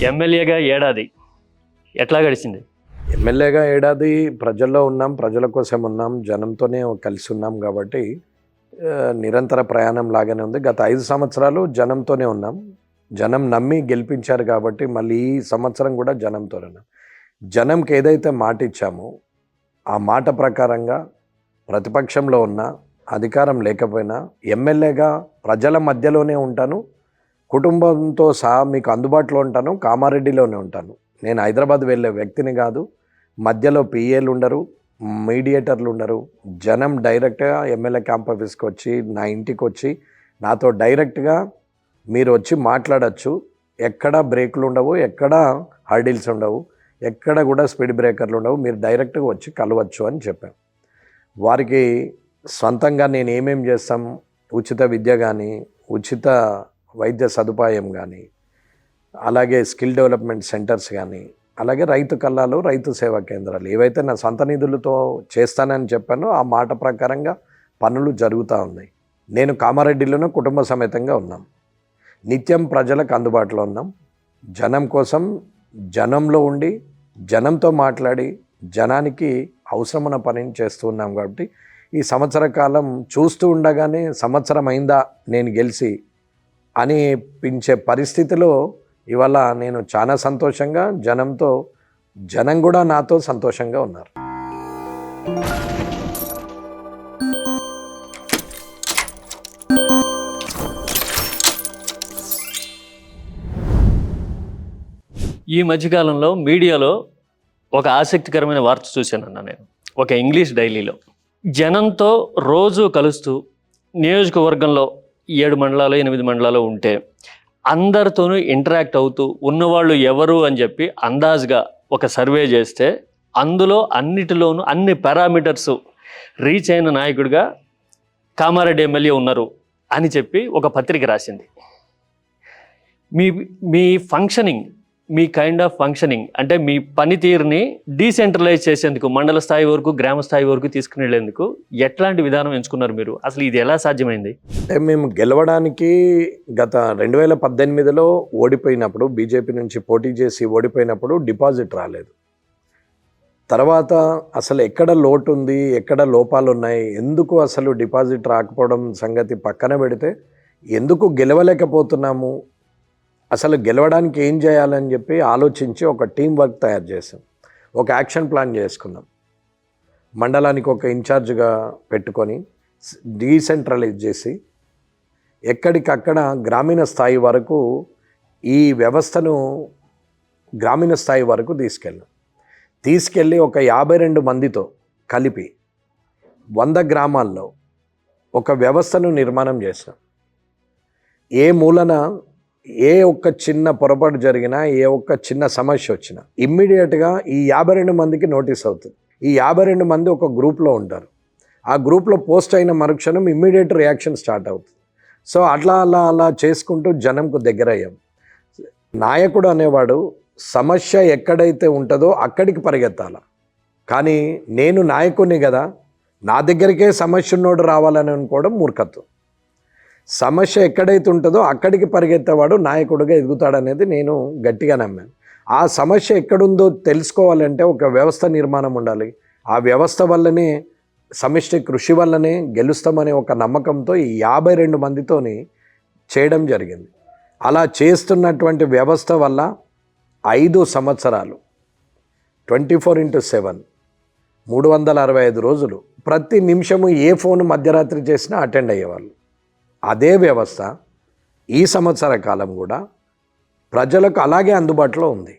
ఎమ్మెల్యేగా ఏడాది ఎట్లా గడిచింది? ఎమ్మెల్యేగా ఏడాది ప్రజల్లో ఉన్నాం, ప్రజల కోసం ఉన్నాం, జనంతోనే కలిసి ఉన్నాం కాబట్టి నిరంతర ప్రయాణం లాగానే ఉంది. గత 5 సంవత్సరాలు జనంతోనే ఉన్నాం. జనం నమ్మి గెలిపించారు కాబట్టి మళ్ళీ ఈ సంవత్సరం కూడా జనంతోనే ఉన్నాం. జనంకి ఏదైతే మాట ఇచ్చామో ఆ మాట ప్రకారంగా ప్రతిపక్షంలో ఉన్నా, అధికారం లేకపోయినా ఎమ్మెల్యేగా ప్రజల మధ్యలోనే ఉంటాను, కుటుంబంతో సహా మీకు అందుబాటులో ఉంటాను, కామారెడ్డిలోనే ఉంటాను. నేను హైదరాబాద్ వెళ్ళే వ్యక్తిని కాదు. మధ్యలో పిఏలు ఉండరు, మీడియేటర్లు ఉండరు. జనం డైరెక్ట్గా ఎమ్మెల్యే క్యాంప్ ఆఫీస్కి వచ్చి నా ఇంటికి వచ్చి నాతో డైరెక్ట్గా మీరు వచ్చి మాట్లాడచ్చు. ఎక్కడ బ్రేకులు ఉండవు, ఎక్కడ హర్డిల్స్ ఉండవు, ఎక్కడ కూడా స్పీడ్ బ్రేకర్లు ఉండవు. మీరు డైరెక్ట్గా వచ్చి కలవచ్చు అని చెప్పాను. వారికి సొంతంగా నేను ఏమేం చేస్తాం, ఉచిత విద్య కానీ, ఉచిత వైద్య సదుపాయం కానీ, అలాగే స్కిల్ డెవలప్మెంట్ సెంటర్స్ కానీ, అలాగే రైతు కల్లాలు, రైతు సేవా కేంద్రాలు ఏవైతే నా సొంత నిధులతో చేస్తానని చెప్పానో ఆ మాట ప్రకారంగా పనులు జరుగుతూ ఉన్నాయి. నేను కామారెడ్డిలోనూ కుటుంబ సమేతంగా ఉన్నాం. నిత్యం ప్రజలకు అందుబాటులో ఉన్నాం. జనం కోసం జనంలో ఉండి జనంతో మాట్లాడి జనానికి అవసరమైన పనిని చేస్తూ ఉన్నాం. కాబట్టి ఈ సంవత్సర కాలం చూస్తూ ఉండగానే సంవత్సరం అయిందా నేను గెలిచి అనిపించే పరిస్థితిలో ఇవాళ నేను చాలా సంతోషంగా జనం కూడా నాతో సంతోషంగా ఉన్నారు. ఈ మధ్యకాలంలో మీడియాలో ఒక ఆసక్తికరమైన వార్త చూశానన్నా నేను, ఒక ఇంగ్లీష్ డైలీలో. జనంతో రోజు కలుస్తూ నియోజకవర్గంలో 7 మండలాలు 8 మండలాలు ఉంటే అందరితోనూ ఇంటరాక్ట్ అవుతూ ఉన్నవాళ్ళు ఎవరు అని చెప్పి అందాజుగా ఒక సర్వే చేస్తే అందులో అన్నిటిలోనూ అన్ని పారామీటర్స్ రీచ్ అయిన నాయకుడిగా కామారెడ్డి ఎమ్మెల్యే ఉన్నారు అని చెప్పి ఒక పత్రిక రాసింది. మీ ఫంక్షనింగ్, మీ కైండ్ ఆఫ్ ఫంక్షనింగ్ అంటే మీ పనితీరుని డీసెంట్రలైజ్ చేసేందుకు, మండల స్థాయి వరకు గ్రామ స్థాయి వరకు తీసుకుని వెళ్ళేందుకు ఎట్లాంటి విధానం ఎంచుకున్నారు మీరు? అసలు ఇది ఎలా సాధ్యమైంది? అంటే మేము గెలవడానికి గత 2018లో ఓడిపోయినప్పుడు, బీజేపీ నుంచి పోటీ చేసి ఓడిపోయినప్పుడు డిపాజిట్ రాలేదు. తర్వాత అసలు ఎక్కడ లోటు ఉంది, ఎక్కడ లోపాలు ఉన్నాయి, ఎందుకు అసలు డిపాజిట్ రాకపోవడం సంగతి పక్కన పెడితే ఎందుకు గెలవలేకపోతున్నాము, అసలు గెలవడానికి ఏం చేయాలని చెప్పి ఆలోచించి ఒక టీం వర్క్ తయారు చేసాం. ఒక యాక్షన్ ప్లాన్ చేసుకున్నాం. మండలానికి ఒక ఇన్ఛార్జ్గా పెట్టుకొని డీసెంట్రలైజ్ చేసి ఎక్కడికక్కడ గ్రామీణ స్థాయి వరకు ఈ వ్యవస్థను గ్రామీణ స్థాయి వరకు తీసుకెళ్ళి ఒక 52 మందితో కలిపి 100 గ్రామాల్లో ఒక వ్యవస్థను నిర్మాణం చేసాం. ఏ మూలన ఏ ఒక్క చిన్న పొరపాటు జరిగినా, ఏ ఒక్క చిన్న సమస్య వచ్చినా ఇమ్మీడియట్గా ఈ 52 మందికి నోటీస్ అవుతుంది. ఈ 52 మంది ఒక గ్రూప్లో ఉంటారు. ఆ గ్రూప్లో పోస్ట్ అయిన మరుక్షణం ఇమ్మీడియట్ రియాక్షన్ స్టార్ట్ అవుతుంది. సో అలా చేసుకుంటూ జనంకు దగ్గర అయ్యాం. నాయకుడు అనేవాడు సమస్య ఎక్కడైతే ఉంటుందో అక్కడికి పరిగెత్తాల. కానీ నేను నాయకుడిని కదా, నా దగ్గరికే సమస్య ఉన్నోడు రావాలని అనుకోవడం మూర్ఖత్వం. సమస్య ఎక్కడైతే ఉంటుందో అక్కడికి పరిగెత్తేవాడు నాయకుడిగా ఎదుగుతాడనేది నేను గట్టిగా నమ్మాను. ఆ సమస్య ఎక్కడుందో తెలుసుకోవాలంటే ఒక వ్యవస్థ నిర్మాణం ఉండాలి. ఆ వ్యవస్థ వల్లనే, సమిష్టి కృషి వల్లనే గెలుస్తామనే ఒక నమ్మకంతో ఈ 52 మందితోని చేయడం జరిగింది. అలా చేస్తున్నటువంటి వ్యవస్థ వల్ల 5 సంవత్సరాలు 24/7 365 రోజులు ప్రతి నిమిషము ఏ ఫోన్ మధ్యరాత్రి చేసినా అటెండ్ అయ్యేవాళ్ళు. అదే వ్యవస్థ ఈ సంవత్సర కాలం కూడా ప్రజలకు అలాగే అందుబాటులో ఉంది.